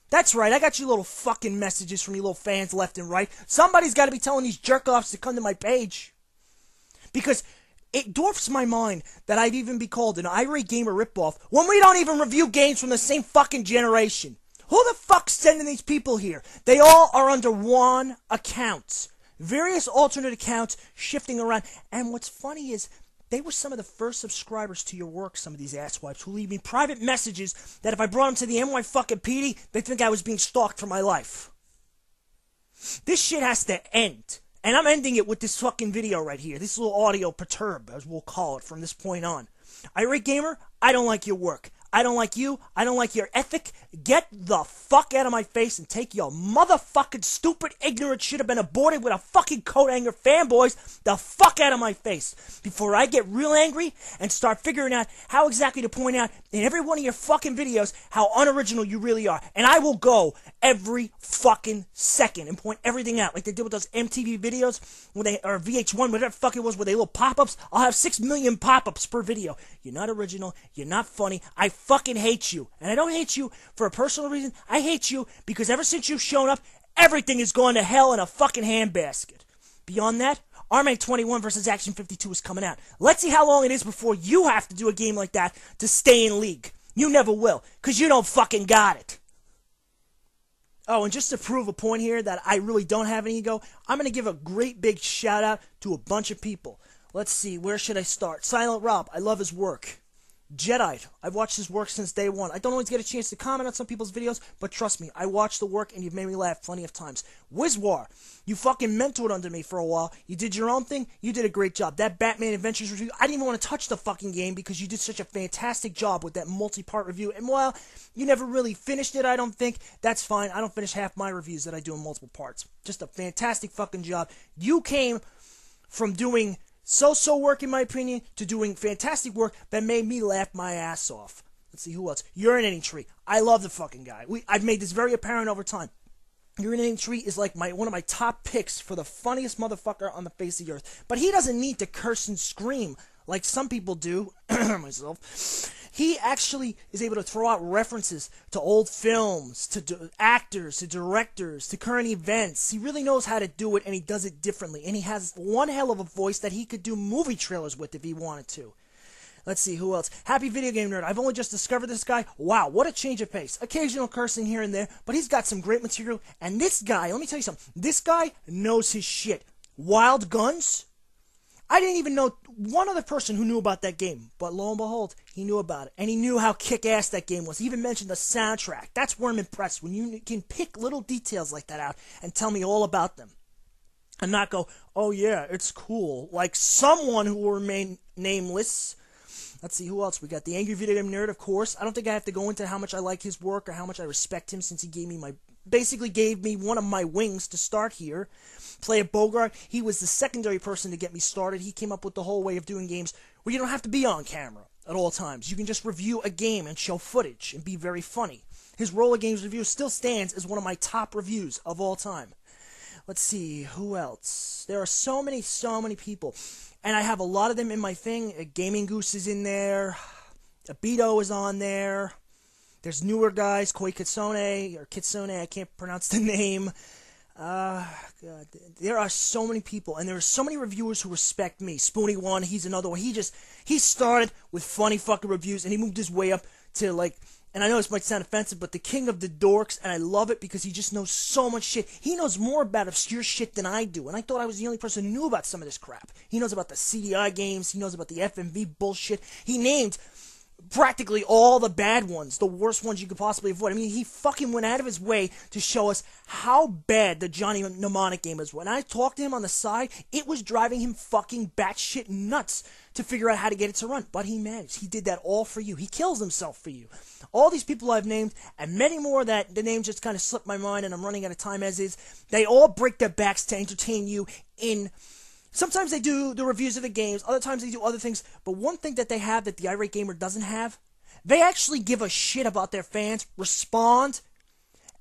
That's right, I got you little fucking messages from you little fans left and right. Somebody's got to be telling these jerk-offs to come to my page. Because it dwarfs my mind that I'd even be called an irate gamer ripoff when we don't even review games from the same fucking generation. Who the fuck's sending these people here? They all are under one account. Various alternate accounts shifting around. And what's funny is they were some of the first subscribers to your work, some of these asswipes who leave me private messages that if I brought them to the NY fucking PD, they'd think I was being stalked for my life. This shit has to end. And I'm ending it with this fucking video right here. This little audio perturb, as we'll call it from this point on. Irate Gamer, I don't like your work. I don't like you. I don't like your ethic. Get the fuck out of my face and take your motherfucking stupid, ignorant shit have been aborted with a fucking coat hanger fanboys the fuck out of my face before I get real angry and start figuring out how exactly to point out in every one of your fucking videos how unoriginal you really are. And I will go every fucking second and point everything out like they did with those MTV videos where they, or VH1, whatever the fuck it was, where they little pop-ups. I'll have 6 million pop-ups per video. You're not original. You're not funny. I fucking hate you. And I don't hate you for a personal reason. I hate you because ever since you've shown up, everything is going to hell in a fucking handbasket. Beyond that, Armake 21 versus Action 52 is coming out. Let's see how long it is before you have to do a game like that to stay in league. You never will, because you don't fucking got it. Oh, and just to prove a point here that I really don't have an ego, I'm going to give a great big shout out to a bunch of people. Let's see, where should I start? Silent Rob, I love his work. Jedi, I've watched his work since day one. I don't always get a chance to comment on some people's videos, but trust me, I watch the work and you've made me laugh plenty of times. Wizwar, you fucking mentored under me for a while. You did your own thing. You did a great job. That Batman Adventures review, I didn't even want to touch the fucking game because you did such a fantastic job with that multi-part review. And while you never really finished it, I don't think, that's fine. I don't finish half my reviews that I do in multiple parts. Just a fantastic fucking job. You came from doing so-so work, in my opinion, to doing fantastic work that made me laugh my ass off. Let's see, who else? Urinating Tree. I love the fucking guy. I've made this very apparent over time. Urinating Tree is like one of my top picks for the funniest motherfucker on the face of the earth. But he doesn't need to curse and scream like some people do, myself. He actually is able to throw out references to old films, to actors, to directors, to current events. He really knows how to do it, and he does it differently. And he has one hell of a voice that he could do movie trailers with if he wanted to. Let's see, who else? Happy Video Game Nerd. I've only just discovered this guy. Wow, what a change of pace. Occasional cursing here and there, but he's got some great material. And this guy, let me tell you something. This guy knows his shit. Wild Guns? I didn't even know one other person who knew about that game, but lo and behold, he knew about it, and he knew how kick-ass that game was. He even mentioned the soundtrack. That's where I'm impressed, when you can pick little details like that out and tell me all about them, and not go, oh yeah, it's cool, like someone who will remain nameless. Let's see, who else? We got the Angry Video Game Nerd, of course. I don't think I have to go into how much I like his work or how much I respect him, since he basically gave me one of my wings to start here. Play a Bogart. He was the secondary person to get me started. He came up with the whole way of doing games where you don't have to be on camera at all times. You can just review a game and show footage and be very funny. His Roller Games review still stands as one of my top reviews of all time. Let's see, who else? There are so many people. And I have a lot of them in my thing. Gaming Goose is in there. Abito is on there. There's newer guys, Koi Kitsune, or Kitsune, I can't pronounce the name. God, there are so many people, and there are so many reviewers who respect me. Spoony1, he's another one. He started with funny fucking reviews, and he moved his way up to, like, and I know this might sound offensive, but the king of the dorks, and I love it because he just knows so much shit. He knows more about obscure shit than I do, and I thought I was the only person who knew about some of this crap. He knows about the CDI games, he knows about the FMV bullshit. He named practically all the bad ones, the worst ones you could possibly avoid. I mean, he fucking went out of his way to show us how bad the Johnny Mnemonic game is. When I talked to him on the side, it was driving him fucking batshit nuts to figure out how to get it to run. But he managed. He did that all for you. He kills himself for you. All these people I've named, and many more that the names just kind of slipped my mind and I'm running out of time as is, they all break their backs to entertain you in... Sometimes they do the reviews of the games, other times they do other things, but one thing that they have that the Irate Gamer doesn't have, they actually give a shit about their fans, respond,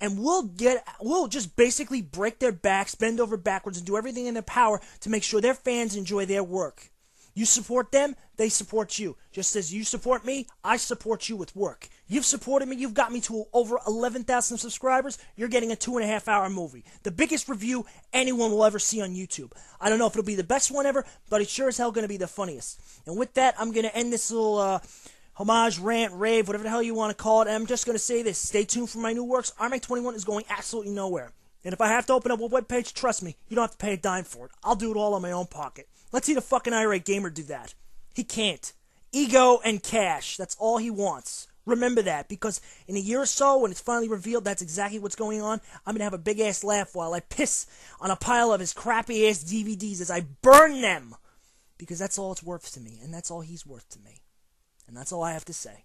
and we'll just basically break their backs, bend over backwards, and do everything in their power to make sure their fans enjoy their work. You support them, they support you. Just as you support me, I support you with work. You've supported me, you've got me to over 11,000 subscribers, you're getting a 2.5-hour movie. The biggest review anyone will ever see on YouTube. I don't know if it'll be the best one ever, but it's sure as hell going to be the funniest. And with that, I'm going to end this little homage, rant, rave, whatever the hell you want to call it. And I'm just going to say this. Stay tuned for my new works. Armake 21 is going absolutely nowhere. And if I have to open up a webpage, trust me, you don't have to pay a dime for it. I'll do it all on my own pocket. Let's see the fucking irate gamer do that. He can't. Ego and cash. That's all he wants. Remember that, because in a year or so, when it's finally revealed that's exactly what's going on, I'm going to have a big-ass laugh while I piss on a pile of his crappy-ass DVDs as I burn them. Because that's all it's worth to me, and that's all he's worth to me. And that's all I have to say.